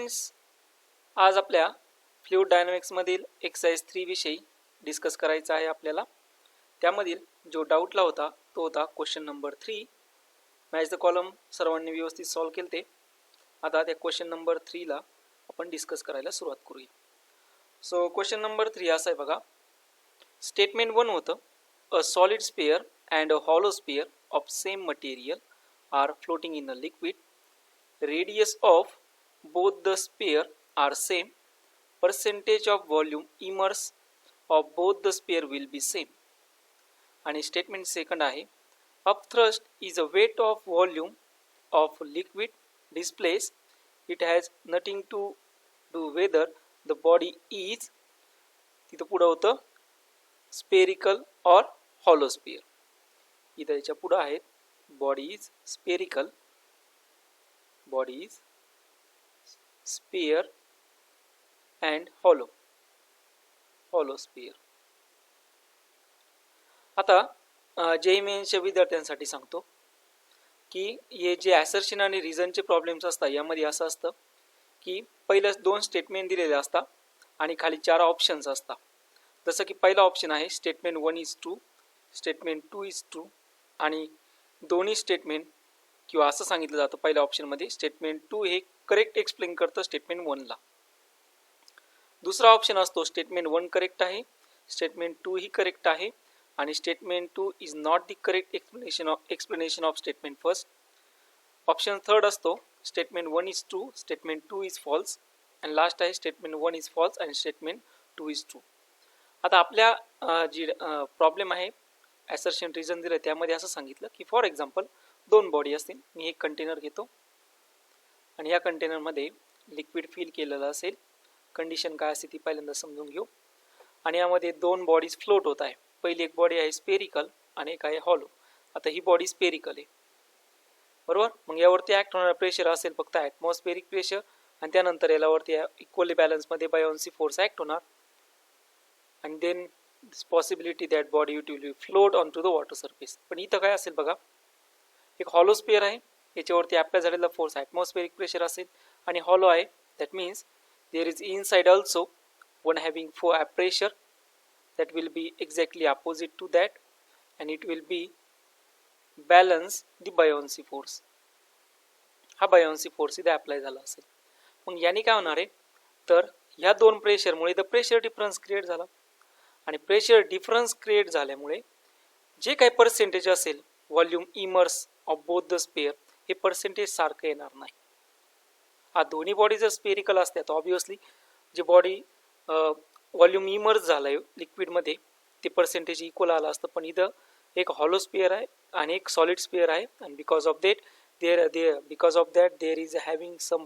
Students, आज आपल्या fluid डायनॅमिक्समधील exercise 3 विषयी डिस्कस करायचा आहे आपल्याला. त्यामधील जो डाऊटला होता तो होता question number 3. Match the column सर्वांनी व्यवस्थित सॉल्व केले ते. आता त्या क्वेश्चन नंबर 3 ला आपण डिस्कस करायला सुरुवात करूया. सो क्वेश्चन नंबर 3 असा आहे बघा. स्टेटमेंट 1 होतं, a solid sphere and a hollow sphere of same material are floating in a liquid. Radius of both the sphere are same. Percentage of volume immersed of both the sphere will be same. आणि statement second आहे, upthrust is a weight of volume of liquid displaced. It has nothing to do whether the body is, तिथं पुढं होतं spherical or hollow sphere. इथं याच्या पुढं आहे body is spherical, body is sphere and hollow sphere. आता JEE मेन्सच्या विद्यार्थ्यांसाठी सांगतो की हे जे असर्शन आणि रिझनचे प्रॉब्लेम्स असतात यामध्ये असं असतं की पहिल्या 2 स्टेटमेंट दिलेले असतात आणि खाली 4 ऑप्शन्स असतात. जसं की पहिला ऑप्शन आहे statement 1 is true, statement 2 is true, आणि दोन्ही स्टेटमेंट किंवा असं सांगितलं जातं पहिल्या ऑप्शनमध्ये स्टेटमेंट 2 हे करेक्ट एक्सप्लेन करतं स्टेटमेंट 1 ला. दुसरा ऑप्शन असतो स्टेटमेंट 1 करेक्ट आहे, स्टेटमेंट 2 ही करेक्ट आहे, आणि statement 2 is not the correct explanation of statement first. Option third असतो statement 1 is true, statement 2 is false, आणि लास्ट आहे स्टेटमेंट 1 इज फॉल्स आणि स्टेटमेंट 2 इज ट्रू. आता आपल्या जी प्रॉब्लेम आहे असर्शन रिझन दिलं त्यामध्ये असं सांगितलं की फॉर एक्झाम्पल 2 बॉडी असतील. मी एक कंटेनर घेतो आणि या कंटेनरमध्ये लिक्विड फिल केलेलं असेल. कंडिशन काय असते ती पहिल्यांदा समजून घेऊ. आणि यामध्ये 2 बॉडीज फ्लोट होत आहे. पहिली एक बॉडी आहे स्पेरिकल आणि एक आहे हॉलो. आता ही बॉडी स्पेरिकल आहे, बरोबर. मग यावरती ॲक्ट होणारा प्रेशर असेल फक्त ॲटमॉस्फेरिक प्रेशर, आणि त्यानंतर यावरती इक्वली बॅलन्समध्ये बायोन्सी फोर्स ॲक्ट होणार, आणि then possibility that body it will float on to the water surface. पण इथं काय असेल बघा, एक हॉलो स्पेअर आहे, याच्यावरती अप्लाय झालेला फोर्स ॲटमॉस्फेरिक प्रेशर असेल, आणि हॉलो आहे. That means there is inside also one having pressure that will be exactly opposite to that, and it will be balance the buoyancy force. हा buoyancy force इथे apply झाला असेल. मग याने काय होणार आहे तर ह्या 2 प्रेशरमुळे द प्रेशर डिफरन्स क्रिएट झाला, आणि प्रेशर डिफरन्स क्रिएट झाल्यामुळे जे काही पर्सेंटेज असेल volume immerse of both the spare हे पर्सेंटेज सारखं येणार नाही. हा दोन्ही बॉडी जर स्पेरिकल असत्या तर ऑब्विसली जे बॉडी व्हॉल्यूम इमर्स झालाय लिक्विडमध्ये ते पर्सेंटेज इक्वल आलं असतं. पण इथं एक हॉलो स्पिअर आहे आणि एक सॉलिड स्पिअर आहे, आणि because of that there is having some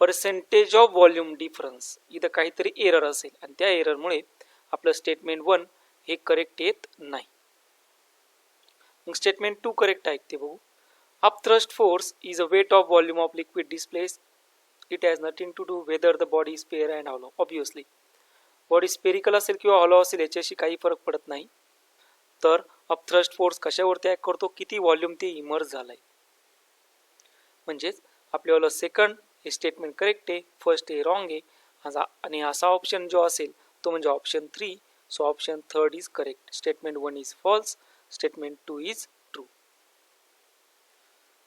percentage of volume difference. इथं काहीतरी एरर असेल, आणि त्या एररमुळे आपलं स्टेटमेंट 1 हे करेक्ट येत नाही. मग स्टेटमेंट 2 करेक्ट आहे ते बघू. Upthrust force is a weight of volume of liquid displace. It has nothing to do whether the body sphere and hollow. Obviously body spherical असेल किंवा हॉलो असेल याच्याशी काही फरक पडत नाही. तर अपथ्रस्ट फोर्स कशावरती ॲक्ट करतो, किती व्हॉल्यूम ते इमर्स झालाय. म्हणजेच आपल्याला सेकंड हे स्टेटमेंट करेक्ट आहे, फर्स्ट हे रॉंग आहे, आणि असा ऑप्शन जो असेल तो म्हणजे option 3. So option third is correct. Statement 1 is false, statement 2 is true.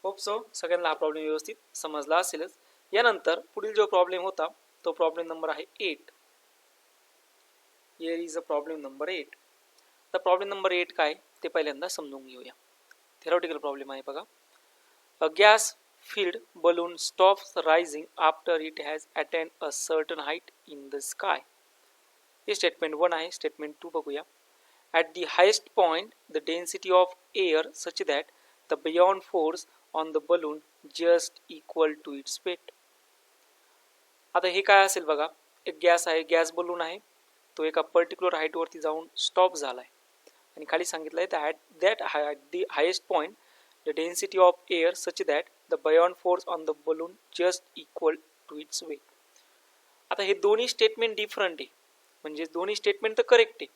Hope so सगळ्यांना हा प्रॉब्लेम व्यवस्थित समजला असेलच. यानंतर पुढील जो प्रॉब्लेम होता तो प्रॉब्लेम नंबर आहे 8. Here is a problem number 8. तर प्रॉब्लेम नंबर 8 काय ते पहिल्यांदा समजून घेऊया. थेरॉटिकल प्रॉब्लेम आहे बघा. अ gas filled balloon stops rising after it has attained a certain height in the sky. हे स्टेटमेंट 1 आहे. स्टेटमेंट 2 बघूया. At the highest point the density of air such that the buoyant force on the balloon just equal to its weight. आता हे काय असेल बघा, एक gas आहे, गॅस बलून आहे, तो एका पर्टिक्युलर हाईटवरती जाऊन स्टॉप झालाय, आणि खाली सांगितलंय at the highest point the density of air such that the buoyant force on the balloon just equal to its weight. आता हे दोन्ही स्टेटमेंट डिफरंट आहे, म्हणजे दोन्ही स्टेटमेंट तर करेक्ट आहे,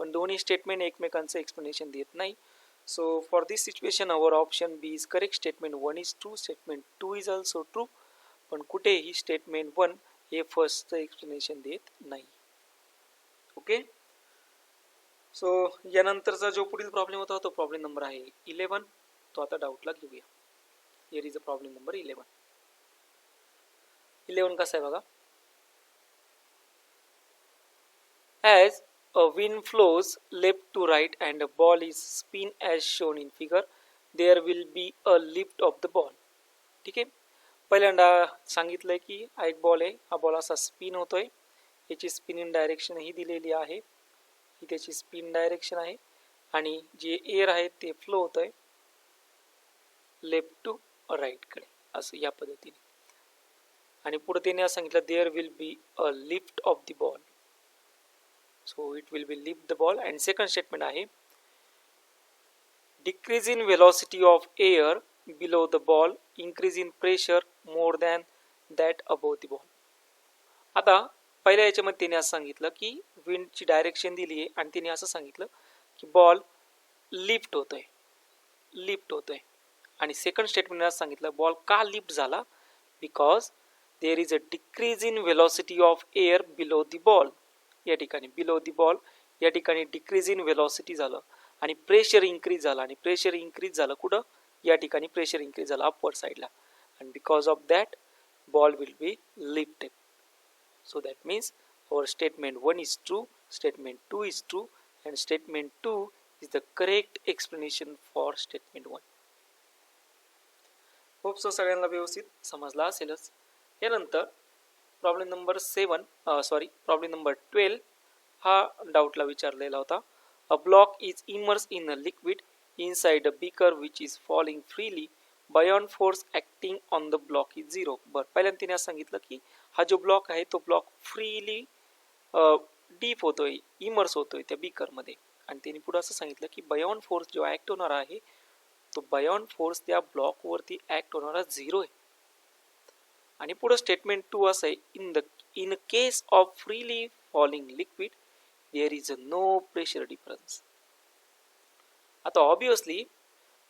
पण दोन्ही स्टेटमेंट एकमेकांचं एक्सप्लेनेशन देत नाही. So for this situation our option B is correct. Statement 1 is true, statement 2 is also true. पण कुठेही स्टेटमेंट 1 हे फर्स्टचं एक्सप्लेनेशन देत नाही. ओके. सो यानंतरचा जो पुढील प्रॉब्लेम होता तो प्रॉब्लेम नंबर आहे 11. तो आता डाऊटला घेऊया. Here is a problem number 11. 11 कसा आहे बघा. As a wind flows left to right and a ball is spin as shown in figure, there will be a lift of the ball. ठीक आहे. पहिल्यांदा सांगितलंय की हा एक बॉल आहे, हा बॉल असा स्पिन होतोय, याची स्पिनिंग डायरेक्शन ही दिलेली आहे, ही त्याची स्पिन डायरेक्शन आहे आणि जे एअर आहे ते फ्लो होतोय लेफ्ट टू राईट कडे असं या पद्धतीने. आणि पुढे त्याने असं सांगितलं there will be a lift of the ball. So it will be lift the ball. And second statement आहे decrease in velocity of air below the ball, increase in pressure more than that above the ball. आता पहिल्या याच्यामध्ये त्याने असं सांगितलं की विंडची direction दिली आहे आणि त्याने असं सांगितलं की बॉल लिफ्ट होतोय आणि सेकंड स्टेटमेंट असं सांगितलं बॉल का लिफ्ट झाला, because there is a decrease in velocity of air below the ball. या ठिकाणी बिलो दी बॉल या ठिकाणी डिक्रीज इन वेलॉसिटी झालं आणि प्रेशर इन्क्रीज झालं आणि प्रेशर इन्क्रीज झालं कुठं, या ठिकाणी प्रेशर इन्क्रीज झालं अपवर्ड साईडला आणि because of that ball will be lifted. So that means our statement 1 is true, statement 2 is true and statement 2 is the correct explanation for statement 1. Hope so सगळ्यांना व्यवस्थित समजला असेलच. यानंतर प्रॉब्लेम नंबर 12 हा डाऊटला विचारलेला होता. A block is immerse in a liquid inside a beaker which is falling freely buoyant force acting on the block is 0. बरं, पहिल्यांदा तिने असं सांगितलं की हा जो ब्लॉक आहे तो ब्लॉक फ्रीली डीप होतोय, इमर्स होतोय त्या बीकरमध्ये आणि त्यांनी पुढे असं सांगितलं की बायॉन्ड फोर्स जो ॲक्ट होणार आहे तो बायॉन्ड फोर्स त्या ब्लॉकवरती ॲक्ट होणारा 0 आहे. आणि पुढे स्टेटमेंट 2 असं आहे in case of freely falling liquid there is a no pressure difference. आता ऑब्विसली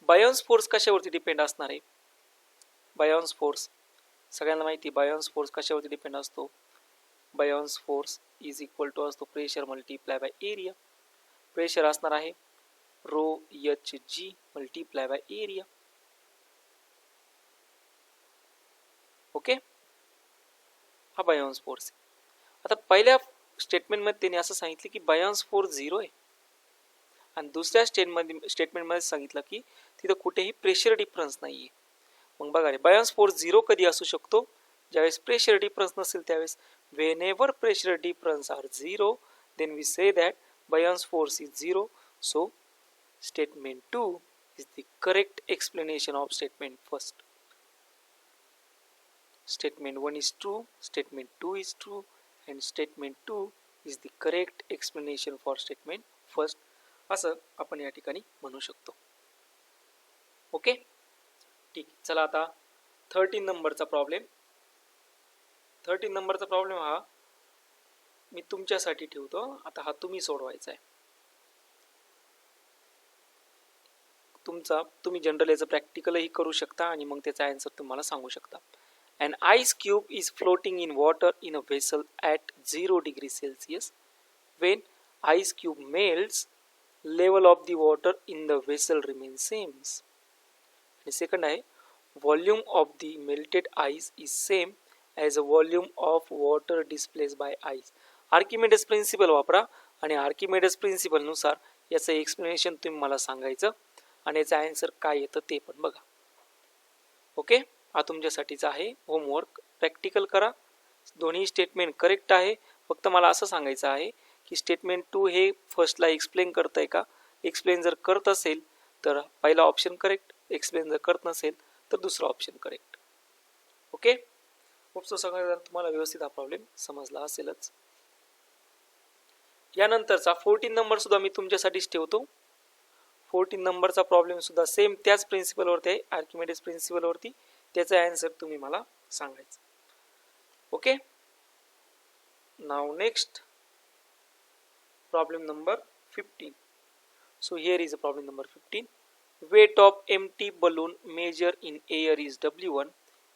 बायॉन्स फोर्स कशावरती डिपेंड असणार आहे. बायॉन्स फोर्स सगळ्यांना माहिती, बायॉन्स फोर्स कशावरती डिपेंड असतो. Buoyancy force is equal to असतो pressure multiply by area. Pressure असणार आहे rho h g multiply by area. Okay, हा बायॉन्स फोर्स. आता पहिल्या स्टेटमेंटमध्ये त्यांनी असं सांगितलं की बायॉन्स फोर्स 0 आहे आणि दुसऱ्या स्टेटमेंटमध्ये सांगितलं की तिथं कुठेही प्रेशर डिफरन्स नाही आहे. मग बघा रे, बायॉन्स फोर्स 0 कधी असू शकतो, ज्यावेळेस प्रेशर डिफरन्स नसेल त्यावेळेस. Whenever pressure difference are 0 then we say that buoyant force is 0. So statement 2 is the correct explanation of statement first. Statement 1 is true, statement 2 is true and statement 2 is the correct explanation for statement first. असं आपण या ठिकाणी म्हणू शकतो. Okay, ठीक. चला आता 13 नंबरचा प्रॉब्लेम. 13 नंबरचा प्रॉब्लेम हा मी तुमच्यासाठी ठेवतो. आता हा तुम्ही सोडवायचा आहे. तुम्ही जनरल याचं प्रॅक्टिकलही करू शकता आणि मग त्याचा आन्सर तुम्हाला सांगू शकता. An ice cube is floating in water in a vessel at 0 degrees Celsius. When ice cube melts, level of the water in the vessel remains same. And second आहे volume of the melted ice is same as a volume of water displaced by ice. Archimedes principle वापरा आणि आर्किमेडेस principal नुसार याचं explanation तुम्ही मला सांगायचं आणि याचं आन्सर काय येतं ते पण बघा. ओके, हा तुमच्यासाठीचा आहे होमवर्क. प्रॅक्टिकल करा. दोन्ही स्टेटमेंट करेक्ट आहे. फक्त मला असं सांगायचं आहे की स्टेटमेंट 2 हे फर्स्टला एक्सप्लेन करतंय का. एक्सप्लेन जर करत असेल तर पहिला ऑप्शन करेक्ट, एक्सप्लेन जर करत नसेल तर दुसरा ऑप्शन करेक्ट. ओके, खूप सगळं तुम्हाला व्यवस्थित हा प्रॉब्लेम समजला असेलच. यानंतरचा 14 नंबर सुद्धा मी तुमच्यासाठीच ठेवतो. 14 नंबरचा प्रॉब्लेम सुद्धा सेम त्याच प्रिन्सिपलवरती आहे, आर्किमेडेस प्रिन्सिपलवरती. त्याचा आन्सर तुम्ही मला सांगायचं. Okay, now next problem number 15. So here is a problem number 15. Weight of empty balloon measure in air is W1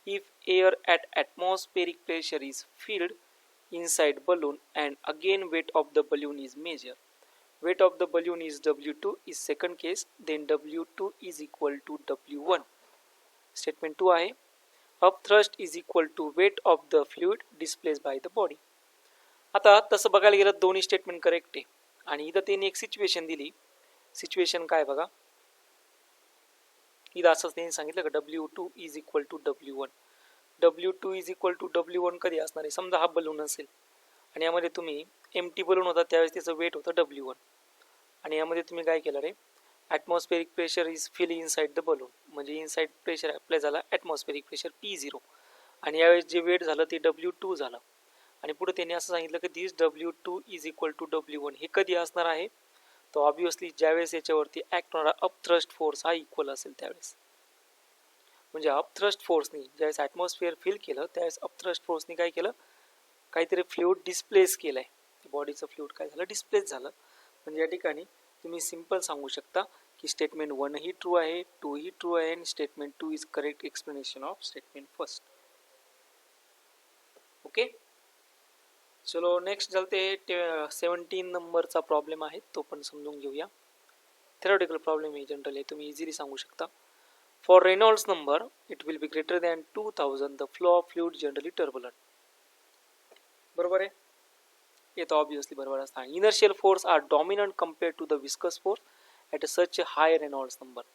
if air at atmospheric pressure is filled inside balloon and again weight of the balloon is measured. Weight of the balloon is W2 is second case, then W2 is equal to W1. Statement 2 आहे upthrust is equal to weight of the fluid displaced by the body. आता तसं बघायला गेलं दोन्ही statement correct आहे आणि इथं त्यांनी एक सिच्युएशन दिली. सिच्युएशन काय बघा, इथं असंच त्यांनी सांगितलं का W2 is equal to W1. W2 is equal to W1 कधी असणार आहे, समजा हा बलून असेल आणि यामध्ये तुम्ही एम्प्टी बलून होता त्यावेळेस त्याचं वेट होतं W1 आणि यामध्ये तुम्ही काय केलं रे, atmospheric pressure is fill inside the balloon, म्हणजे इनसाइड प्रेशर अप्लाय झाला ॲटमॉस्फेरिक प्रेशर P0 आणि यावेळेस जे वेट झालं ते W2 झालं आणि पुढे त्यांनी असं सांगितलं की दिस W2 is equal to W1. हे कधी असणार आहे, तो ऑब्विसली ज्यावेळेस याच्यावरती ॲक्ट होणारा अपथ्रस्ट फोर्स हा इक्वल असेल त्यावेळेस. म्हणजे अपथ्रस्ट फोर्सनी ज्यावेळेस ॲटमॉस्फिअर फिल केलं त्यावेळेस अपथ्रस्ट फोर्सनी काय केलं, काहीतरी फ्लुइड डिस्प्लेस केलं आहे, बॉडीचं फ्लुइड काय झालं, डिस्प्लेस झालं. म्हणजे या ठिकाणी तुम्ही सिम्पल सांगू शकता की स्टेटमेंट 1 ही ट्रू आहे, 2 ही ट्रू आहे आणि statement 2 is correct explanation of statement first. Okay, चलो नेक्स्ट चलते 17 नंबरचा प्रॉब्लेम आहे, तो पण समजून घेऊया. थेरॉटिकल प्रॉब्लेम आहे, जनरल आहे, तुम्ही इझिली सांगू शकता. For Reynolds number, it will be greater than 2000. The flow of fluid generally turbulent. बरोबर आहे, हे तर ऑब्विसली बरोबर असणार. Inertial force are dominant compared to the viscous force at such a high Reynolds number.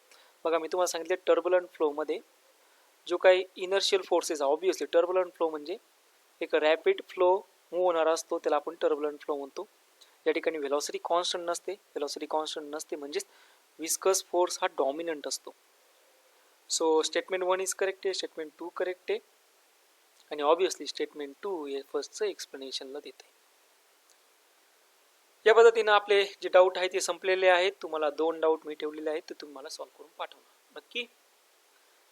बघा मी तुम्हाला सांगितले टर्बुलंट फ्लो मध्ये जो काही inertial forces obviously turbulent flow म्हणजे एक रॅपिड फ्लो मूव्ह होणारा असतो, त्याला आपण टर्बुलंट फ्लो म्हणतो. या ठिकाणी व्हेलॉसिटी कॉन्स्टंट नसते, म्हणजेच विस्कस फोर्स हा डॉमिनंट असतो. सो स्टेटमेंट 1 इज करेक्ट आहे, स्टेटमेंट 2 करेक्ट आहे आणि ऑब्विसली स्टेटमेंट 2 हे फर्स्टचं एक्सप्लेनेशनला देते. या पद्धतीनं आपले जे डाऊट आहेत ते संपलेले आहेत. तुम्हाला 2 डाऊट मी ठेवलेले आहेत, ते तुम्हाला सॉल्व्ह करून पाठवणार नक्की.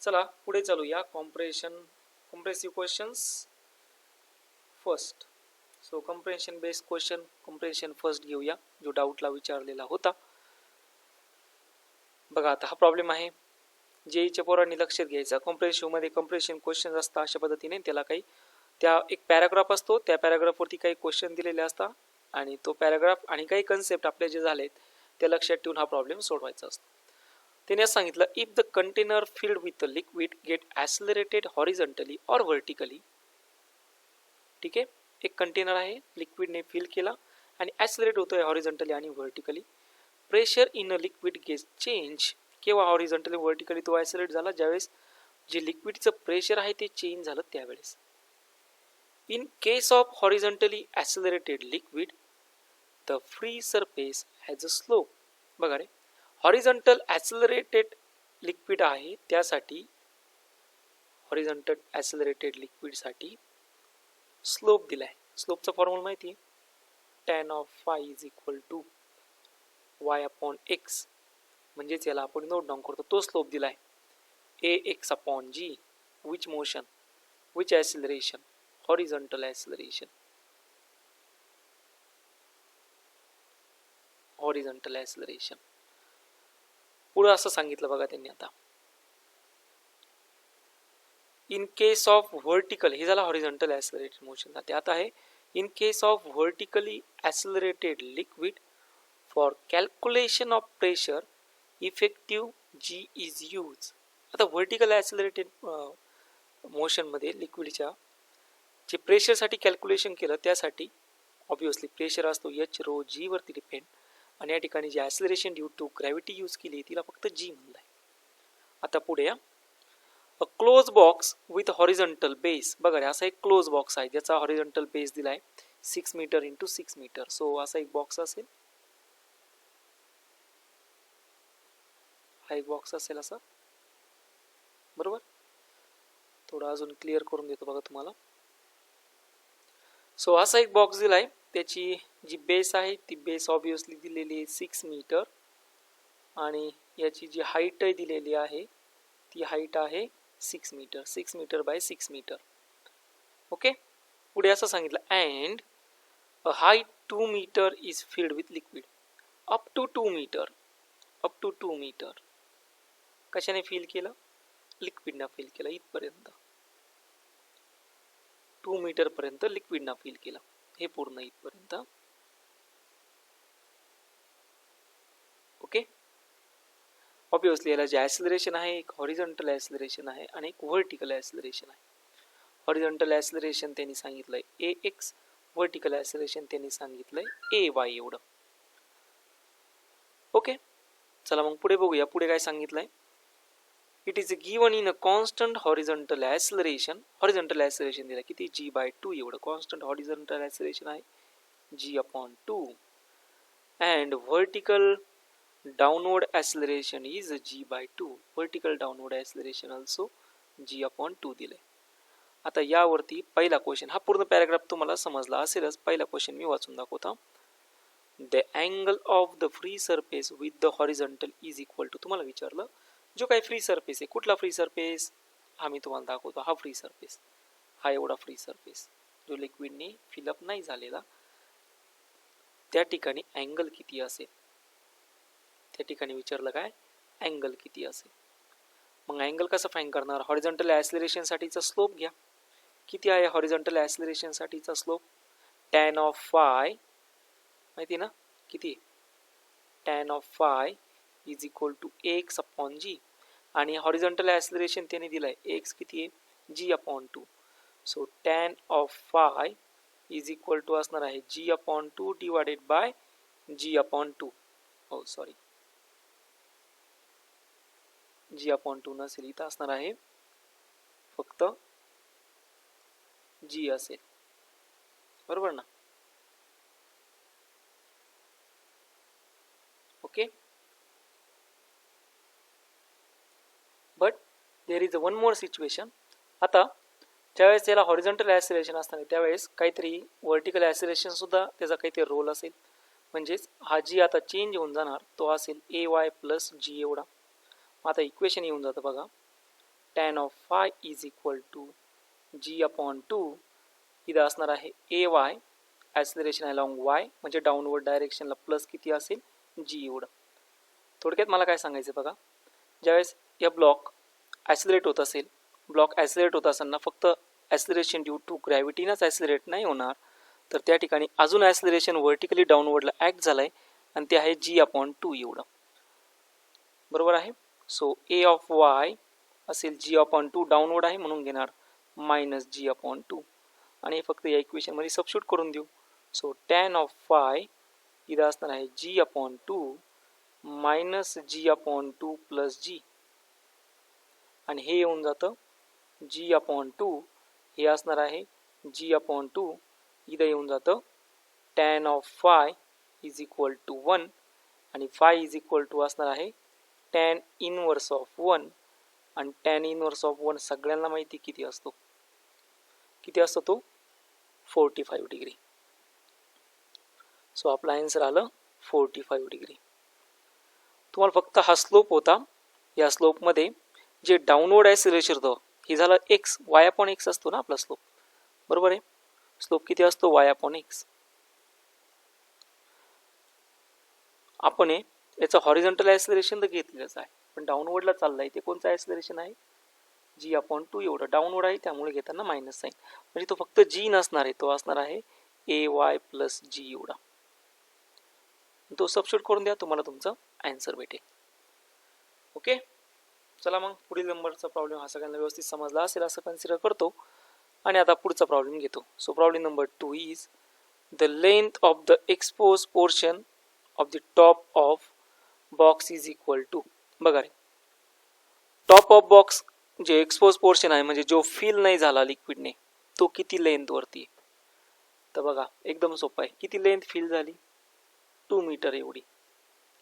चला पुढे चालूया. Comprehensive questions first. So comprehension based question, comprehension first घेऊया जो डाऊटला विचारलेला होता. बघा आता हा प्रॉब्लेम आहे, जेईच्या पोरांनी लक्षात घ्यायचं. कॉम्प्रेसिव्हमध्ये कॉम्प्रेशन क्वेश्चन असतात अशा पद्धतीने, त्याला काही त्या एक पॅराग्राफ असतो, त्या पॅराग्राफवरती काही क्वेश्चन दिलेले असतात आणि तो पॅराग्राफ आणि काही कन्सेप्ट आपले जे झालेत ते लक्षात ठेवून हा प्रॉब्लेम सोडवायचा असतो. त्याने असं सांगितलं if the container filled with the liquid get accelerated horizontally or vertically. ठीक आहे, एक कंटेनर आहे, लिक्विडने फिल केला आणि ॲक्सलरेट होतोय हॉरिझॉन्टली आणि vertically. Pressure in a liquid get change. केव्हा हॉरिझॉन्टली व्हर्टिकली तो ॲक्सलरेट झाला, ज्यावेळेस जे लिक्विडचं प्रेशर आहे ते चेंज झालं त्यावेळेस. In case of horizontally accelerated liquid the free surface has a slope. बघा रे, हॉरिझॉन्टल ॲक्सलरेटेड लिक्विड आहे त्यासाठी हॉरिझॉन्टल ॲक्सलरेटेड लिक्विडसाठी स्लोप दिलाय. स्लोपचा फॉर्म्युला माहिती आहे, tan of phi is equal to y upon x. म्हणजेच याला आपण नोट डाऊन करतो, तो स्लोप दिलाय ax upon g. Which motion, which acceleration, horizontal acceleration, horizontal acceleration. पुढे असं सांगितलं बघा त्यांनी आता, इन केस ऑफ व्हर्टिकल, हे झालं हॉरिझॉन्टल ॲक्सिलरेटेड मोशन जाते. आता आहे in case of vertically accelerated liquid for calculation of pressure effective G is use. आता व्हर्टिकल ॲक्सिलरेटेड मोशनमध्ये लिक्विडच्या जे प्रेशरसाठी कॅल्क्युलेशन केलं त्यासाठी ऑब्विसली प्रेशर असतो H रो G वरती डिपेंड आणि या ठिकाणी जे acceleration due to gravity use केली तिला फक्त G म्हणलाय. आता पुढे a close box with horizontal base. बघा रे, असा एक क्लोज बॉक्स आहे ज्याचा हॉरिझॉन्टल बेस दिलाय 6 मीटर इंटू 6 मीटर. सो असा एक बॉक्स असेल, हा एक बॉक्स असेल असा, बरोबर. थोडा अजून क्लिअर करून देतो बघा तुम्हाला. सो असा एक बॉक्स दिलाय, त्याची जी बेस आहे ती बेस ऑब्विसली दिलेली आहे 6 मीटर आणि याची जी हाईट दिलेली आहे ती हाईट आहे 6 metre. 6 metre by 6 metre. Okay, पुढे असं सांगितलं and a height 2 metre is filled with liquid up to 2 metre. Up to 2 metre कशाने फिल केलं, लिक्विडने फिल केलं इथपर्यंत. 2 मीटर पर्यंत लिक्विडना फिल केलं. हे पूर्ण इथपर्यंत. ओके. ऑब्विसली याला जे ॲक्सिलरेशन आहे एक हॉरिझॉन्टल ॲक्सिलरेशन आहे आणि एक व्हर्टिकल ॲक्सिलरेशन आहे. हॉरिझॉन्टल ॲक्सिलरेशन त्यांनी सांगितलंय AX, व्हर्टिकल ॲक्सिलरेशन त्यांनी सांगितलंय AY एवढं. ओके. चला मग पुढे बघूया. पुढे काय सांगितलंय. It is given in a constant horizontal acceleration. Horizontal acceleration दिलं किती G/2 एवढं. कॉन्स्टंट हॉरिझॉन्टल ॲक्सिलरेशन आहे G/2 and vertical downward acceleration is G/2. vertical downward acceleration also G/2 दिले. आता यावरती पहिला क्वेश्चन, हा पूर्ण पॅराग्राफ तुम्हाला समजला असेलच. पहिला क्वेश्चन मी वाचून दाखवतो. The angle of the free surface with the horizontal is equal to. तुम्हाला विचारलं जो काही फ्री सरफेस आहे, कुठला फ्री सरफेस, हा मी तुम्हाला दाखवतो. हा फ्री सरफेस, हा एवढा फ्री सरफेस जो लिक्विडने फिलअप नाही झालेला, त्या ठिकाणी अँगल किती असेल. त्या ठिकाणी विचारलं काय, अँगल किती असेल. मग अँगल कसं फाइंड करणार. हॉरिझॉन्टल ॲक्सिलरेशन साठीचा स्लोप घ्या. किती आहे हॉरिझॉन्टल ॲक्सिलरेशन साठीचा स्लोप. tan ऑफ फाय माहिती ना किती, tan of phi is equal to X upon G. आणि हॉरिझॉन्टल ॲक्सिलरेशन त्याने दिलाय एक्स किती आहे G/2. So tan of phi is equal to असणार आहे G/2 डिवायडेड बाय G/2. हो सॉरी, G/2 नसेल, इथं असणार आहे फक्त G असेल. बरोबर ना. Okay. But there is a one more situation. आता ज्यावेळेस याला हॉरिझॉन्टल ॲक्सिलरेशन असताना त्यावेळेस काहीतरी व्हर्टिकल ॲक्सिलरेशन सुद्धा त्याचा काहीतरी रोल असेल. म्हणजेच हा जी आता चेंज होऊन जाणार तो असेल AY प्लस G एवढा. आता इक्वेशन येऊन जातं बघा. tan of phi is equal to G/2. इथं असणार आहे AY ॲक्सिलरेशन अलॉंग Y म्हणजे डाऊनवर्ड डायरेक्शनला प्लस किती असेल G एवढं. थोडक्यात मला काय सांगायचं बघा, ज्यावेळेस या ब्लॉक ॲक्सिलरेट होत असेल, ब्लॉक ॲक्सिलरेट होत असताना फक्त ॲक्सिलरेशन ड्यू टू ग्रॅव्हिटीनंच ॲक्सिलरेट नाही होणार, तर त्या ठिकाणी अजून ॲक्सिलरेशन व्हर्टिकली डाऊनवर्डला ॲक्ट झालंय आणि ते आहे G/2 एवढं. बरोबर आहे. सो A ऑफ Y असेल G/2 डाऊनवर्ड आहे म्हणून घेणार मायनस G/2 आणि फक्त या इक्वेशनमध्ये सबस्टिट्यूट करून देऊ. सो tan ऑफ फाय इथं असणार आहे G/2 minus G/2 plus G आणि हे येऊन जातं G/2. हे असणार आहे G/2. इथं येऊन जातं tan of phi is equal to 1 आणि फाय इज इक्वल टू असणार आहे tan इनवर्स ऑफ 1 आणि tan इनवर्स ऑफ 1 सगळ्यांना माहिती किती असतो. किती असतो तो 45 डिग्री. सो आपला आन्सर आलं 45 डिग्री. तुम्हाला फक्त हा स्लोप होता. या स्लोपमध्ये जे डाऊनवर्ड ॲक्सिलरेशन होतं हे झालं एक्स, Y/X असतो ना आपला स्लोप. बरोबर आहे. स्लोप किती असतो Y/X. आपण याचं हॉरिझॉन्टल ॲक्सिलरेशन तर घेतलेलंच आहे, पण डाऊनवर्डला चाललंय ते कोणतं ॲक्सिलरेशन आहे G/2 एवढं. डाऊनवर्ड आहे त्यामुळे घेताना मायनस साईन, म्हणजे तो फक्त G नसणार आहे, तो असणार आहे AY प्लस G एवढा. तो सबस्टिट्यूट करून द्या, तुम्हाला तुमचं आन्सर भेटेल. ओके. चला मग पुढील नंबरचा प्रॉब्लेम हा सगळ्यांना व्यवस्थित समजला असेल असं कन्सिडर करतो आणि आता पुढचा प्रॉब्लेम घेतो. So problem number 2 is the length of the exposed portion of the top of box is equal to. बघा रे, टॉप ऑफ बॉक्स जे एक्सपोज पोर्शन आहे म्हणजे जो फिल नाही झाला लिक्विडने, तो किती लेंथ वरती आहे. तर बघा एकदम सोपं आहे. किती लेंथ फिल झाली 2 मीटर एवढी.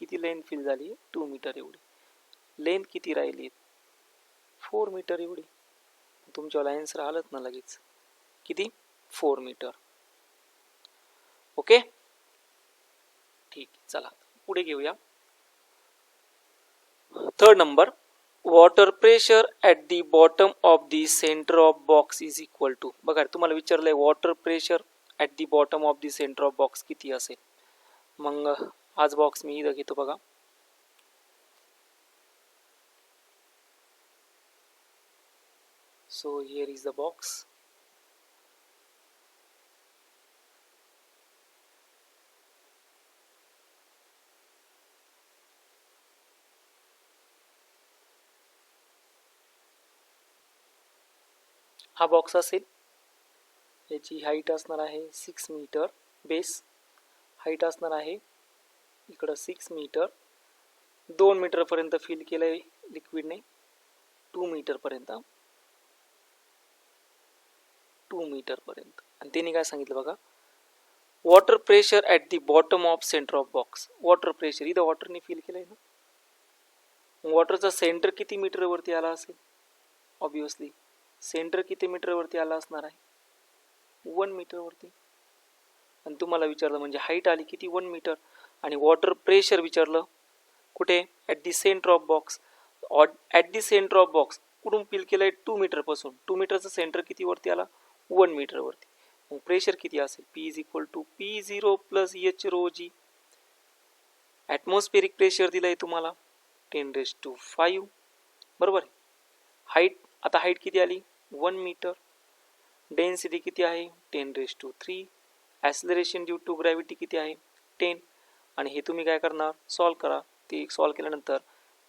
किती लेंथ फिल झाली 2 मीटर एवढी. लेंथ किती राहिली 4 मीटर एवढी. तुमच्याला आन्सर आलंच ना लगेच. किती 4 मीटर. ओके ठीक. चला पुढे घेऊया. Third number, water pressure at the bottom of the centre of box is equal to. बघा तुम्हाला विचारलंय water pressure at the bottom of the centre of box किती असेल. मग हाच बॉक्स मी इथं घेतो बघा. So here is the box. हा बॉक्स असेल, याची हाईट असणार आहे 6 मीटर, बेस हाईट असणार आहे इकडं 6 मीटर, 2 मीटरपर्यंत फिल केलं आहे लिक्विडने, 2 मीटरपर्यंत, 2 मीटरपर्यंत. आणि त्यांनी काय सांगितलं बघा, water pressure at the bottom of centre of box. Water pressure इथं वॉटरने फिल केलं आहे ना, वॉटरचा सेंटर किती मीटरवरती आला असेल, ऑब्विसली सेंटर किती मीटरवरती आला असणार आहे, 1 मीटरवरती. आणि तुम्हाला विचारलं म्हणजे हाईट आली किती, 1 मीटर. आणि वॉटर प्रेशर विचारलं कुठे, at the centre of box. At the centre of box कुठून फिल केलं आहे, 2 मीटरपासून. 2 मीटरचं सेंटर किती वरती आला, 1 मीटरवरती. मग प्रेशर किती असेल, P is equal to P0 plus H rho g. Atmospheric pressure दिलं आहे तुम्हाला 10⁵ बरोबर. हाईट, आता हाईट किती आली, 1 मीटर. डेन्सिटी किती आहे, 10⁵. ॲक्सिलरेशन ड्यू टू ग्रॅव्हिटी किती आहे, 10. आणि हे तुम्ही काय करणार, सॉल्व करा. ते सॉल्व केल्यानंतर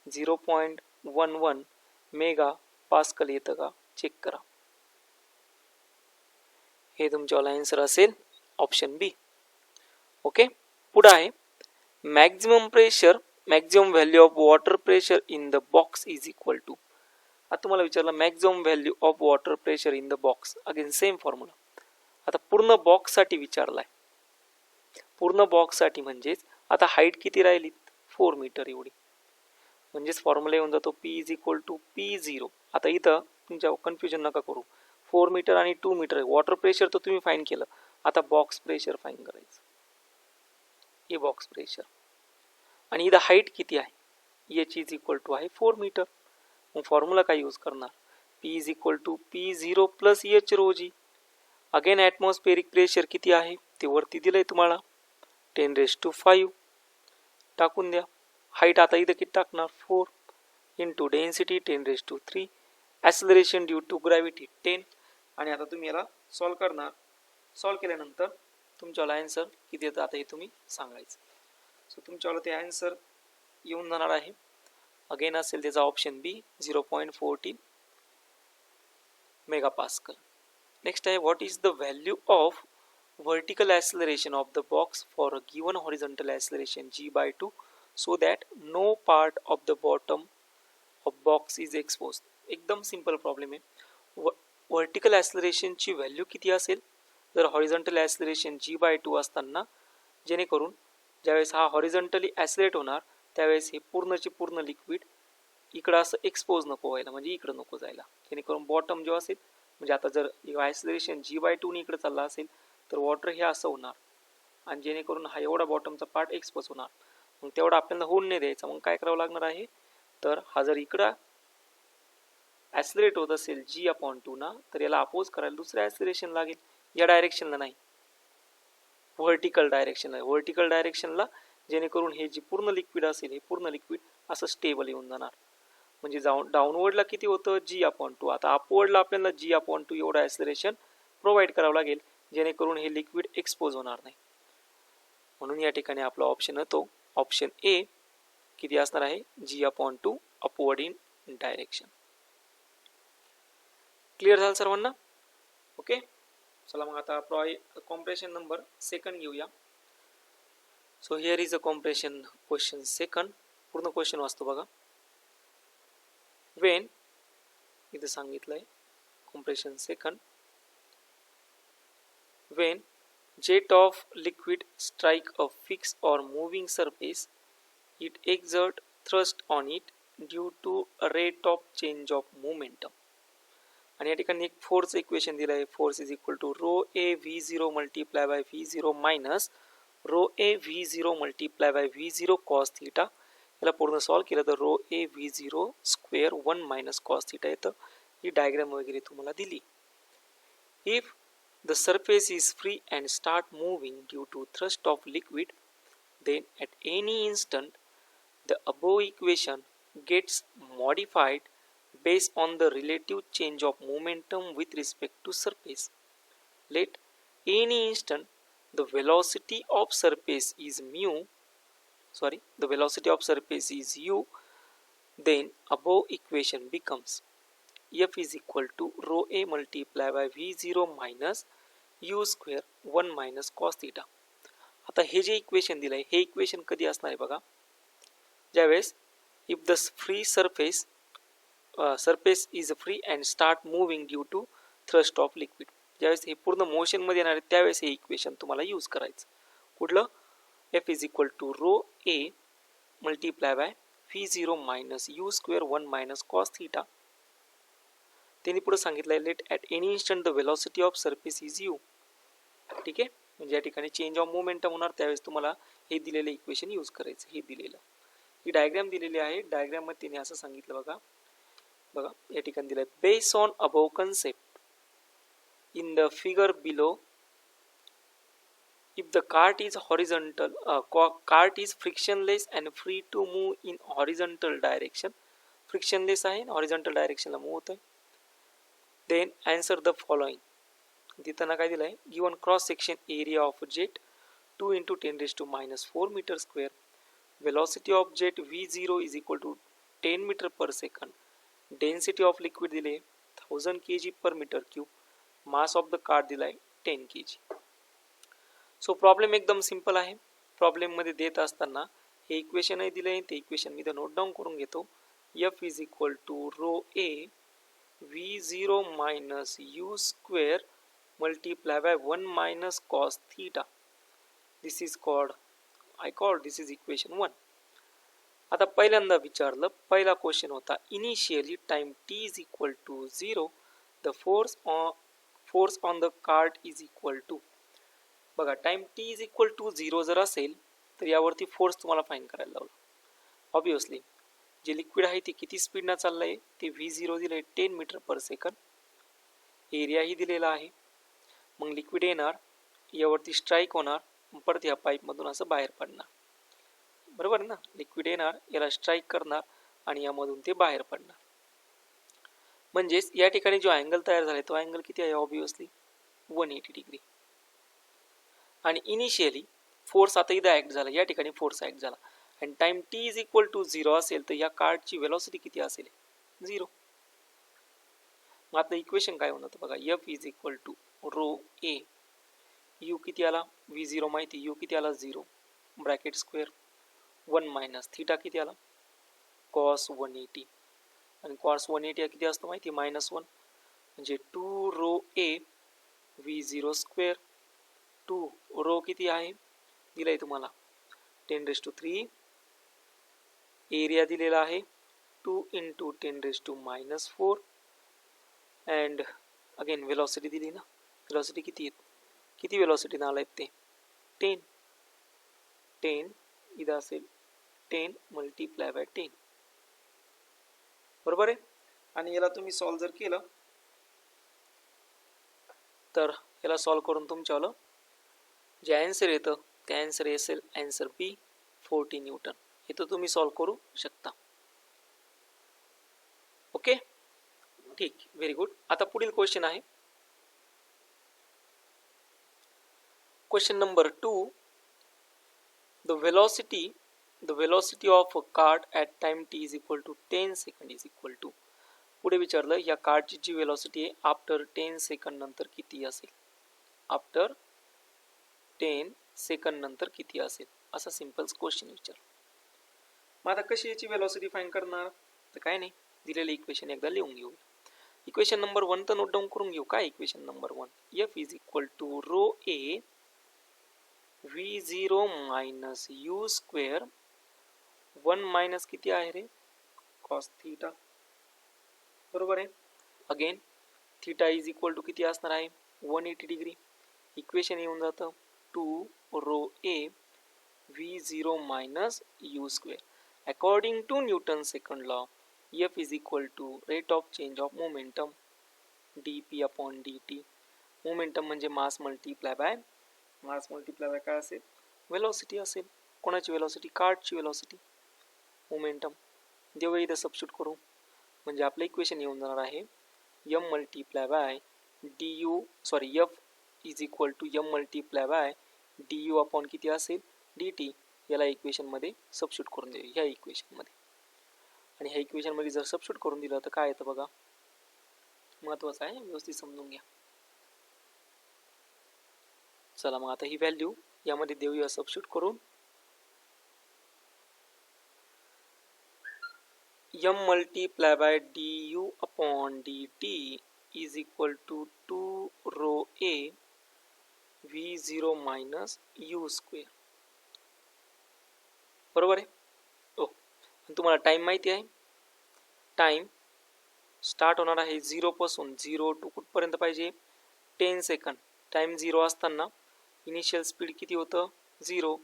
0.11 मेगा पास्कल येतं का चेक करा. हे तुमच्यावाला आन्सर असेल ऑप्शन बी. ओके, पुढे आहे maximum pressure, maximum value of water pressure in the box is equal to. आता तुम्हाला विचारलं maximum value of water pressure in the box, again same formula. आता पूर्ण बॉक्ससाठी विचारलाय, पूर्ण बॉक्ससाठी म्हणजेच आता हाईट किती राहिली, 4 मीटर एवढी, म्हणजेच फॉर्म्युला येऊन जातो P is equal to P0. आता इथं तुमच्या कन्फ्युजन नका करू, 4 मीटर आणि 2 मीटर आहे. वॉटर प्रेशर तर तुम्ही फाईन केलं, आता बॉक्स प्रेशर फाईन करायचं. हे बॉक्स प्रेशर आणि इथं हाईट किती आहे, H इज इक्वल टू आहे 4 मीटर. मग फॉर्म्युला काय यूज करणार, P is equal to P0 plus H rho g. Again atmospheric pressure किती आहे ते वरती दिलंय तुम्हाला 10⁵. टाकून द्या. हाईट आता इथं किती टाकणार, 4 into density 10⁵. Acceleration due to gravity 10. आणि आता तुम्ही याला सॉल्व करणार. सॉल्व केल्यानंतर तुमच्यावाला आन्सर किती येतं आता हे तुम्ही सांगायचं. सो तुमच्यावाला ते आन्सर येऊन जाणार आहे, अगेन असेल त्याचा ऑप्शन बी 0.14 मेगा पास्कल. नेक्स्ट आहे what is the value of vertical acceleration of the box for a given horizontal acceleration g/2 so that no part of the bottom of box is exposed. एकदम simple problem आहे. Vertical acceleration ची value किती असेल जर horizontal acceleration g/2 असताना, जेणेकरून ज्यावेळेस हा हॉरिझॉन्टली ॲक्सिलेट होणार त्यावेळेस हे पूर्णचे पूर्ण लिक्विड इकडं असं एक्सपोज नको व्हायला, म्हणजे इकडं नको जायला, जेणेकरून बॉटम जो असेल, म्हणजे आता जर ॲक्सिलरेशन g/2 ने इकडे चालला असेल तर वॉटर हे असं होणार आणि जेणेकरून हा एवढा बॉटमचा पार्ट एक्सपोज होणार. मग तेवढा आपल्याला होऊन नाही द्यायचा. मग काय करावं लागणार आहे, तर हा जर इकडं ॲक्सिलरेट होत असेल g/2 ना, तर याला अपोज करायला दुसरं ॲक्सिलरेशन लागेल, या डायरेक्शनला नाही, व्हर्टिकल डायरेक्शनला. व्हर्टिकल डायरेक्शनला जेणेकरून हे जे पूर्ण लिक्विड असेल हे पूर्ण लिक्विड असं स्टेबल येऊन जाणार. म्हणजे डाऊनवर्डला किती होतं, g/2. आता अपवर्डला आपल्याला g/2 एवढं ॲक्सिलरेशन प्रोव्हाइड करावं लागेल, जेणेकरून हे लिक्विड एक्सपोज होणार नाही. म्हणून या ठिकाणी आपला ऑप्शन येतो ऑप्शन ए, किती असणार आहे, g/2 upward in direction. Clear झालं सर्वांना. ओके, चला मग आता कॉम्प्रेशन नंबर सेकंड घेऊया. So here is a compression question second. पूर्ण क्वेश्चन वाचतो बघा. वेन, इथे सांगितलंय compression second, when jet of liquid strike a fixed or moving surface, it exert thrust on it due to a rate of change of momentum. आणि या ठिकाणी एक force equation दिलं आहे, force is equal to rho A V zero multiply by V zero minus rho A V zero multiply by V zero cos theta. याला पूर्ण solve केलं तर rho A V zero square 1 minus cos theta येतं. ही diagram वगैरे तुम्हाला दिली. If the surface is free and start moving due to thrust of liquid, then at any instant the above equation gets modified based on the relative change of momentum with respect to surface. Let any instant the velocity of surface is u, then above equation becomes. F is equal to rho A multiply by V zero minus U square 1 minus cos theta. आता हे जे equation दिलं आहे हे equation कधी असणार आहे बघा, ज्यावेळेस if the free surface is free and start moving due to thrust of liquid. ज्यावेळेस हे पूर्ण मोशनमध्ये येणार आहे त्यावेळेस हे इक्वेशन तुम्हाला यूज करायचं. कुठलं? F is equal to rho A multiply by V zero minus U square 1 minus cos theta. त्यांनी पुढे सांगितलं आहे let at any instant the velocity of surface is U. ठीक आहे, म्हणजे या ठिकाणी चेंज ऑफ मोमेंटम होणार त्यावेळेस तुम्हाला हे दिलेलं इक्वेशन यूज करायचं. हे दिलेलं, ही डायग्राम दिलेली आहे. डायग्राम मध्ये त्यांनी असं सांगितलं बघा या ठिकाणी दिलंय base on above concept in the figure below if the cart is horizontal cart is frictionless and free to move in horizontal direction, frictionless आहे horizontal direction ला मूव होतोय, then answer the following. देताना काय दिलंय given cross section area of jet 2 into 10 raised to minus 4 meter square, velocity of jet v0 is equal to 10 meter per second, density of liquid दिले 1000 kg per meter cube, mass of the cart दिलाय 10 kg. So problem एकदम simple आहे. Problem मध्ये देत असताना हे इक्वेशनही दिले आहे, ते इक्वेशन मी नोट डाऊन करून घेतो. F is equal to rho A V zero minus U square multiply by 1 minus cos theta. This is this is equation 1. आता पहिल्यांदा विचारलं, पहिला क्वेश्चन होता initially time T is equal to 0 the force on the cart is equal to. बघा time T is equal to 0 जर असेल तर यावरती फोर्स तुम्हाला फाइंड करायला लावला. ऑब्विसली जे लिक्विड आहे ते किती स्पीडनं चाललंय ते v0 दिलंय 10 मीटर पर सेकंड, एरियाही दिलेला आहे. मग लिक्विड येणार यावरती स्ट्राईक होणार, परत या पाईपमधून असं बाहेर पडणार. बरोबर ना, लिक्विड येणार याला स्ट्राईक करणार आणि यामधून ते बाहेर पडणार. म्हणजेच या ठिकाणी जो अँगल तयार झालाय तो अँगल किती आहे? Obviously 180 degree. आणि इनिशियली फोर्स आता इथं ऍक्ट झाला, या ठिकाणी फोर्स ऍक्ट झाला आणि time T is equal to 0 असेल तर या कार्टची वेलॉसिटी किती असेल? 0. मग आता इक्वेशन काय होणार बघा, F is equal to rho A U किती आला v0 माहिती, यू किती आला 0 ब्रॅकेट स्क्वेअर 1 मायनस थीटा किती आला कॉस 180 आणि कॉस 180 किती असतो माहिती -1 म्हणजे 2 rho A v0 square 2 row किती आहे दिलाय तुम्हाला 10⁻³ एरिया दिलेला आहे 2 into 10⁻⁴ अँड अगेन वेलॉसिटी दिली ना, वेलॉसिटी किती आहे, किती वेलॉसिटी आलाय ते 10 इथं असेल 10 मल्टिप्लाय बाय 10. बरोबर आहे. आणि याला तुम्ही सॉल्व जर केलं तर याला सॉल्व करून तुमच्याला जे आन्सर येतं ते आन्सर असेल आन्सर बी 40 न्यूटन. हे तर तुम्ही सॉल्व करू शकता. ओके ठीक, व्हेरी गुड. आता पुढील क्वेश्चन आहे question number 2. The velocity of a cart at time T is equal to 10 second is equal to. पुढे विचारलं या कार्टची जी वेलॉसिटी आहे आफ्टर 10 सेकंड नंतर किती असेल, आफ्टर 10 सेकंड नंतर किती असेल, असा सिंपल क्वेश्चन विचार. मग आता कशी याची वेलॉसिटी फाइंड करणार, तर काय नाही दिलेलं इक्वेशन एकदा लिहून घेऊ. इक्वेशन नंबर 1 तर नोट डाऊन करून घेऊ. काय equation number 1, F is equal to rho A v0 minus U square 1 minus किती आहे रे कॉस थीटा. बरोबर आहे. Again theta is equal to किती असणार आहे 180 डिग्री. इक्वेशन येऊन जातं 2 rho A v0 minus U square. According to Newton second law F is equal to rate of change of momentum dp upon dt. Momentum म्हणजे mass multiply bye काय असेल velocity असेल. कोणाची वेलॉसिटी, कार्टची वेलॉसिटी. मोमेंटम देऊ इथं substitute करू म्हणजे आपलं इक्वेशन येऊन जाणार आहे m multiply by du F is equal to m multiply by du upon किती असेल dt. याला इक्वेशन मध्ये सबस्टिट्यूट करून देऊ ह्या इक्वेशन मध्ये. आणि ह्या इक्वेशन मध्ये जर सबस्टिट्यूट करून दिलं तर काय येतं बघा महत्वाचं आहे, व्यवस्थित समजून घ्या. चला मग आता ही व्हॅल्यू यामध्ये देऊया सबस्टिट्यूट करून. m multiplied by du upon dt is equal to 2 rho a v0 minus u square. बरोबर आहे. तुम्हाला टाइम माहिती आहे. टाइम स्टार्ट होणार आहे 0 पासून. 0 टू कुठपर्यंत पाहिजे? 10 सेकंड. टाइम 0 असताना इनिशियल स्पीड किती होतं? 0.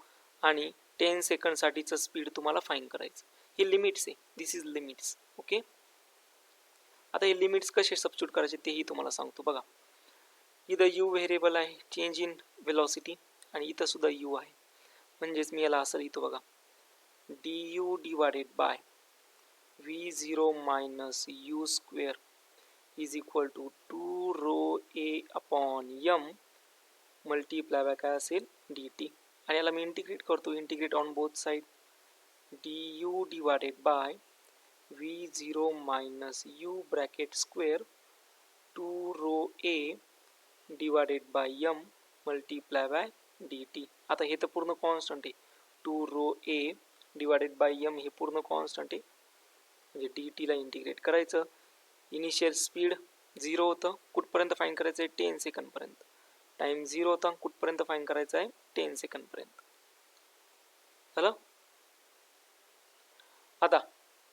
आणि 10 सेकंडसाठीचं स्पीड तुम्हाला फाईंड करायचं. हे लिमिट्स आहे. दिस इज लिमिट्स. ओके. आता हे लिमिट्स कसे सबस्टिट्यूट करायचे तेही तुम्हाला सांगतो. बघा, इथं यू व्हेरिएबल आहे, चेंज इन वेलॉसिटी, आणि इथं सुद्धा यू आहे. म्हणजेच मी याला असं लिहितो बघा, du divided by v0 minus u square is equal to 2 rho a upon m multiply by काय असेल? dt. आणि याला मी इंटिग्रेट करतो. Integrate on both side. du divided by v0 minus u bracket square 2 rho a divided by m multiply by dt. आता हे तर पूर्ण कॉन्स्टंट आहे. 2 rho a divided by m हे पूर्ण कॉन्स्टंट आहे. म्हणजे dt ला इंटिग्रेट करायचं. इनिशियल स्पीड 0 होतं. कुठपर्यंत फाईंड करायचं आहे? 10 सेकंडपर्यंत. टाइम 0 होता. कुठपर्यंत फाईंड करायचं आहे? 10 सेकंडपर्यंत. झालं. आता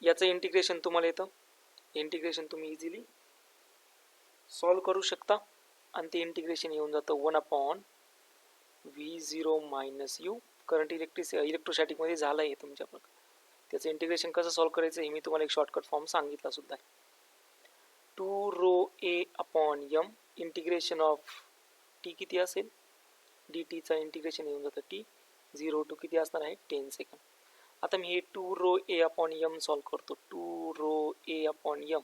याचं इंटिग्रेशन तुम्हाला येतं. इंटिग्रेशन तुम्ही इझिली सॉल्व करू शकता. आणि ते इंटिग्रेशन येऊन जातं 1 upon v0 minus u. Current इलेक्ट्रोस्टॅटिकमध्ये झालं आहे तुमच्याकडं. त्याचं इंटिग्रेशन कसं सॉल्व करायचं हे मी तुम्हाला एक शॉर्टकट फॉर्म सांगितला सुद्धा आहे. 2 rho a upon m integration of t किती असेल? dt चं इंटिग्रेशन येऊन जातं t. 0 टू किती असणार आहे? 10 सेकंड. आता मी हे 2 rho a upon m solve करतो. 2 रो a अपॉन m.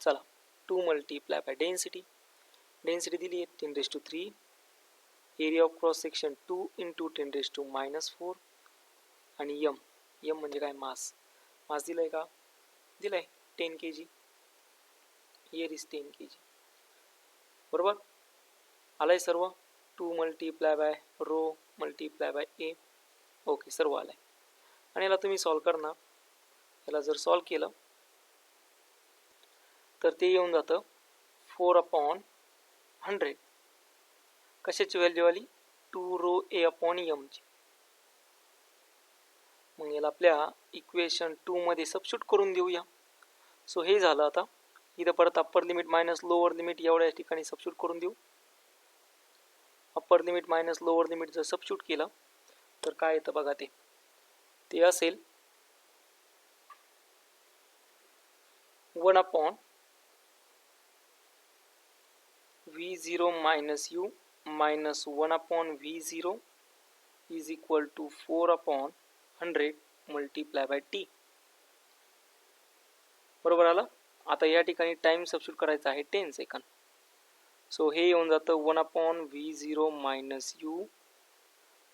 चला, 2 मल्टीप्लाय बाय डेन्सिटी. डेन्सिटी दिली आहे 10⁻³ area of cross section 2 into 10⁻⁻⁴. आणि m म्हणजे काय? मास. मास दिलाय का? दिलाय 10 kg. Here is 10 kg. बरोबर आलाय सर्व. 2 multiply by rho multiply by a. Okay, सर्व आलाय. आणि याला तुम्ही सॉल्व करणार. याला जर सॉल्व केलं तर ते येऊन जातं 4 अपॉन 100. कशाची व्हॅल्यू आली? 2 रो a अपॉन m ची. मग याला आपल्या इक्वेशन 2 मध्ये सबस्टिट्यूट करून देऊया. सो हे झालं. आता इथं परत upper limit minus lower limit एवढ्या ठिकाणी सबस्टिट्यूट करून देऊ. Upper limit minus lower limit जर सबस्टिट्यूट केलं तर काय येतं बघा. ते असेल 1 upon v0 minus u minus 1 upon v0 is equal to 4 upon 100 multiply by t. बरोबर आलं. आता या ठिकाणी टाइम सबस्टिट्यूट करायचा आहे 10 सेकंड. सो हे येऊन जातं 1 अपॉन v0 मायनस u.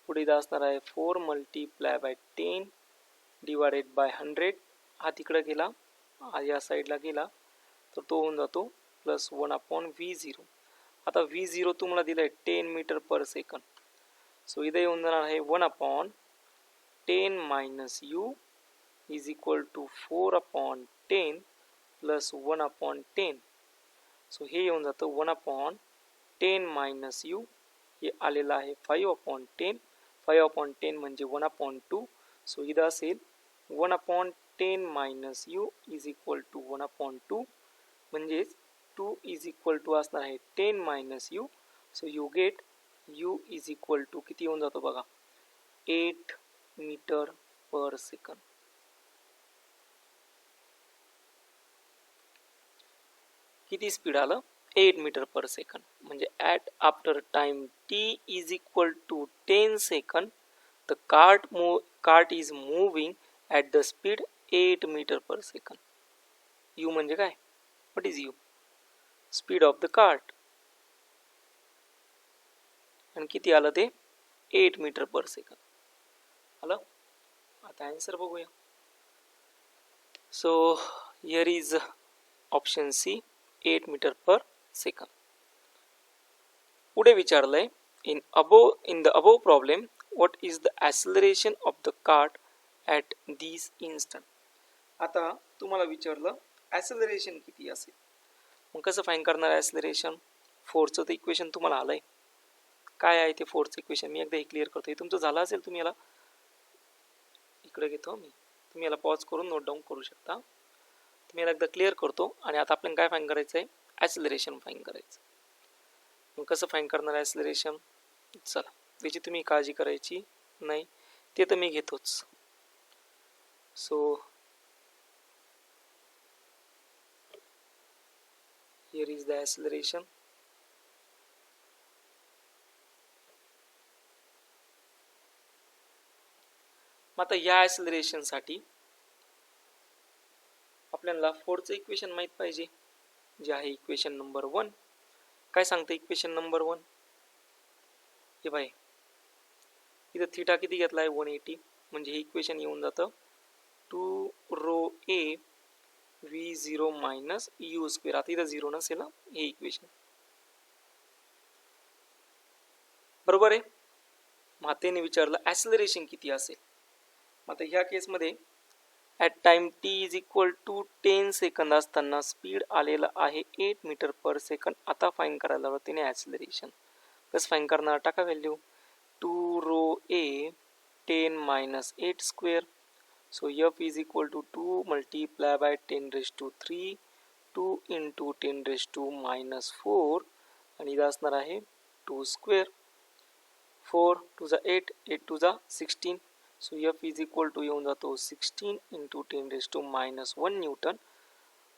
पुढे इथं असणार आहे 4 मल्टीप्लाय बाय 10 डिवायडेड बाय 100. हा तिकडे गेला, या साईडला गेला तर तो होऊन जातो प्लस 1 अपॉन v0. आता v0 तुम्हाला दिलं आहे 10 मीटर पर सेकंड. सो इथं येऊन जाणार आहे 1 upon 10 minus u is equal to 4 upon 10 plus 1 upon 10. So हे येऊन जातं 1 अपॉन 10 मायनस u. हे आलेलं आहे 5 अपॉन 10. 5 अपॉन 10 म्हणजे 1 अपॉन 2. सो इथं असेल 1 upon 10 minus u is equal to 1 upon 2. म्हणजेच 2 इज इक्वल टू असणार आहे 10 minus u. So you get u is equal to किती येऊन जातो बघा? 8 मीटर पर सेकंड. किती स्पीड आलं? 8 मीटर पर सेकंड. म्हणजे at after time t is equal to 10 second the cart is moving at the speed 8 metre per second. u म्हणजे काय? What is u? Speed of the cart. आणि किती आलं ते? 8 metre पर second आलं. आता आन्सर बघूया. So here is option C 8 metre per second. पुढे विचारलंय in the above problem what is the acceleration of the cart at this instant. आता तुम्हाला विचारलं ॲक्सिलरेशन किती असेल, मग कसं फाईंड करणार ॲक्सिलरेशन. फोर्सचं तर इक्वेशन तुम्हाला आलंय. काय आहे ते फोर्सचं इक्वेशन मी एकदा हे क्लिअर करतो. हे तुमचं झालं असेल, तुम्ही याला इकडे घेतो मी, तुम्ही याला पॉज करून नोट डाऊन करू शकता. तुम्ही याला एकदा क्लिअर करतो आणि आता आपल्याला काय फाईंड करायचं आहे, ॲक्सिलरेशन फाईंड करायचं. मग कसं फाईंड करणार ॲक्सिलरेशन, चला त्याची तुम्ही काळजी करायची नाही, ते तर मी घेतोच. So here is the acceleration. मग आता या ॲक्सिलरेशनसाठी आपल्याला फोर्सचं इक्वेशन माहीत पाहिजे, जे आहे इक्वेशन नंबर 1. काय सांगतं इक्वेशन नंबर 1, हे बाय इथं थिटा किती घेतला आहे 180, म्हणजे हे इक्वेशन येऊन जातं 2ρ v0 मायनस यू स्क्वेअर. आता इथं 0 नसेल ना, हे इक्वेशन बरोबर आहे. मातेने विचारलं ॲक्सिलरेशन किती असेल. आता ह्या केसमध्ये at time t is equal to 10 second असताना स्पीड आलेला आहे 8 मीटर पर सेकंद. आता फाईन करायला हवं तिने ॲक्सिलरेशन. कसं फाईन करणार, टाका value 2ρ 10 minus 8 square. So f is equal to 2 multiply by 10⁻³ 2 into 10⁻⁻4 आणि इथं असणार आहे 2 स्क्वेअर. 4 टू जा 8, 8 टू जा 16. So f is equal to येऊन जातो 16 into 10⁻⁻1 newton.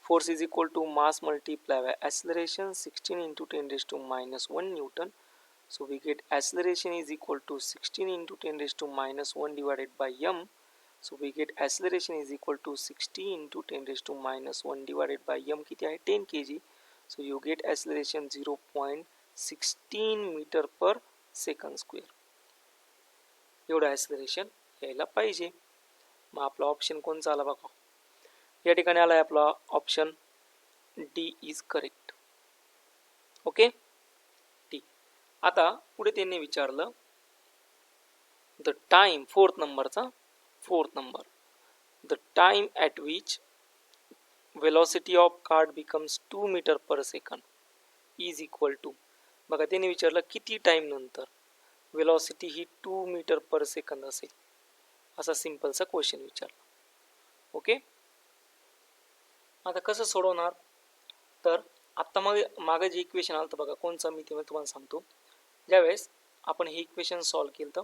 Force is equal to mass multiply by acceleration 16 into 10⁻⁻1 newton. So we get acceleration is equal to 16 into 10⁻⁻1 divided by m. So we get acceleration is equal to 60 into 10⁻⁻1 divided by m किती आहे 10 kg. So you get acceleration 0.16 meter per second square. एवढं acceleration यायला पाहिजे. मग आपला option कोणचा आला बघा, या ठिकाणी आला आहे आपला option D is correct. Okay ठीक. आता पुढे त्यांनी विचारलं the time, fourth number, the time at which velocity of cart becomes 2 metre per second is equal to. बघा त्यांनी विचारलं किती टाइम नंतर वेलॉसिटी ही 2 मीटर पर सेकंद असेल, असा सिंपलचा क्वेश्चन विचारला. ओके, आता कसं सोडवणार, तर आत्ता मागे जे इक्वेशन आलं तर बघा कोणचं, मी ते तुम्हाला सांगतो. ज्यावेळेस आपण हे इक्वेशन सॉल्व केलं तर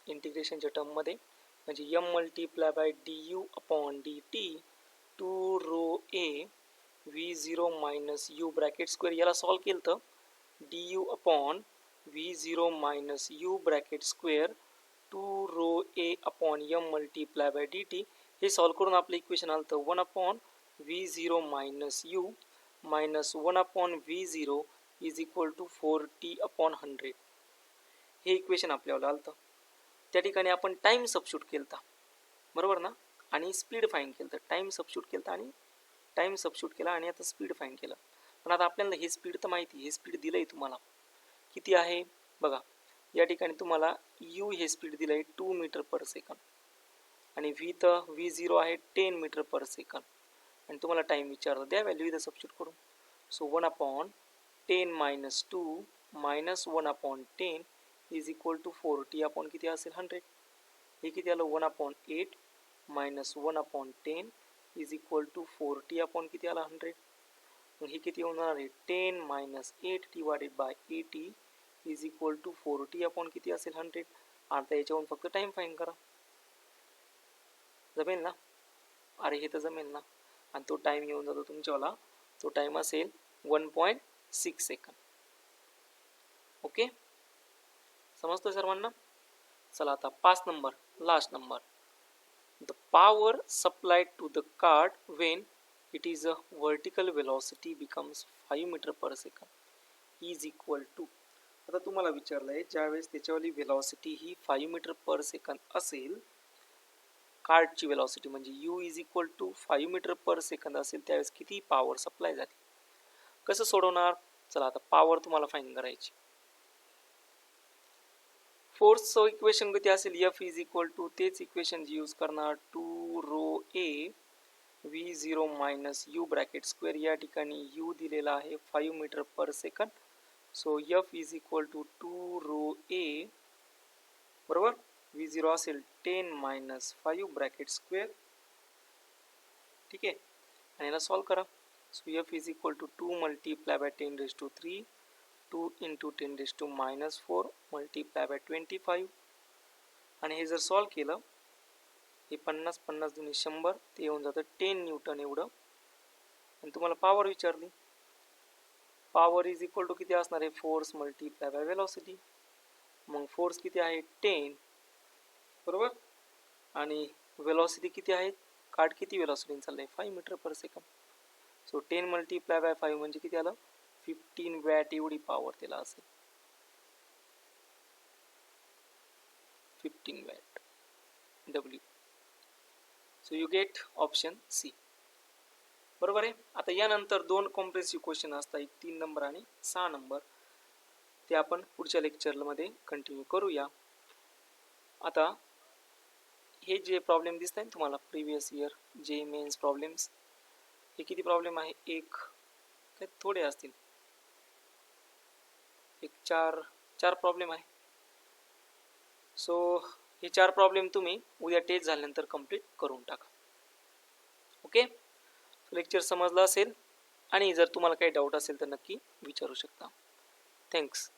इंटिग्रेशनच्या टर्ममध्ये, म्हणजे m multiply by du upon dt 2ρ v0 minus u bracket square, याला सॉल्व केलं तर du upon v0 minus u bracket square 2ρ upon m multiply by dt. हे सॉल्व करून आपलं इक्वेशन आलं तर 1 upon v0 minus u minus 1 upon v0 is equal to 4t upon 100. हे equation आपल्याला आलं. त्या ठिकाणी आपण टाइम सबस्टिट्यूट केलता, बरोबर ना, आणि स्पीड फाईंड केलं तर टाइम सबस्टिट्यूट केलता आणि टाइम सबस्टिट्यूट केला आणि आता स्पीड फाईंड केलं. पण आता आपल्याला हे स्पीड तर माहिती, हे स्पीड दिलं आहे तुम्हाला किती आहे बघा. या ठिकाणी तुम्हाला u हे स्पीड दिलं आहे 2 मीटर पर सेकंड आणि v0 आहे 10 मीटर पर सेकंड आणि तुम्हाला टाइम विचारलं, द्या व्हॅल्यू इथं सबस्टिट्यूट करून. So 1 upon 10 minus 2 minus 1 upon 10 is equal to 4t upon किती असेल 100. हे किती आलं 1 upon 8 minus 1 upon 10 is equal to 4t upon किती आला 100. मग हे किती होणार आहे 10 minus 8 divided by 80 is equal to 4t upon किती असेल 100. आता याच्यावरून फक्त टाइम फाईंड करा, जमेल ना, अरे हे तर जमेल ना. आणि तो टाइम येऊन जातो तुमच्यावाला, तो टाइम असेल 1.6 सेकंड. ओके, समजतो सर्वांना. चला आता 5 नंबर, last number. The power supplied to the cart when it is a vertical velocity becomes 5 metre per second is equal to. आता तुम्हाला विचारलं आहे ज्यावेळेस त्याच्यावाली वेलॉसिटी ही 5 मीटर पर सेकंद असेल, कार्टची वेलॉसिटी म्हणजे u is equal to 5 metre per second असेल, त्यावेळेस किती पॉवर सप्लाय झाली. कसं सोडवणार? चला आता पॉवर तुम्हाला फाइंड करायची. फोर्सचं इक्वेशन किती असेल? एफ इज इक्वल टू, तेच इक्वेशन यूज करणार, 2 rho A V0 minus U bracket square. या ठिकाणी यू दिलेला आहे 5 metre per second. So F is equal to 2 rho A बरोबर. V0 असेल 10 मायनस 5 ब्रॅकेट स्क्वेअर. ठीक आहे, आणि याला सॉल्व करा. So F is equal to 2 multiply by 10 raise to 3, 2 into 10 raise to minus 4 multiply by 25. आणि हे जर सॉल्व केलं, हे 50 50 दुनी 100, ते येऊन जातं 10 न्यूटन एवढं. आणि तुम्हाला पॉवर विचारली. पॉवर इज इक्वल टू किती असणार आहे? Force multiply by velocity. मग फोर्स किती आहे? 10 बरोबर. आणि वेलोसिटी किती आहे? कार्ड किती वेलोसिटीने चाललंय? 5 metre per second. So 10 multiply by 5 म्हणजे किती आलं? 15 वॅट एवढी पॉवर त्याला असेल. 15 watt W. So you get option C. बरोबर आहे. आता यानंतर दोन कॉम्प्रेसिव्ह क्वेश्चन असतात, एक 3 नंबर आणि 6 नंबर. ते आपण पुढच्या लेक्चरमध्ये कंटिन्यू करूया. आता हे जे प्रॉब्लेम दिसत आहे तुम्हाला प्रिव्हियस इयर जे मेन्स प्रॉब्लेम्स, हे किती प्रॉब्लेम आहे? एक काय थोडे असतील, एक चार प्रॉब्लेम आहे. सो हे 4 प्रॉब्लेम तुम्ही उद्या टेस्ट झाल्यानंतर कंप्लीट करून टाका. ओके, लेक्चर समजलं असेल, आणि जर तुम्हाला काही डाऊट असेल तर नक्की विचारू शकता. थँक्स.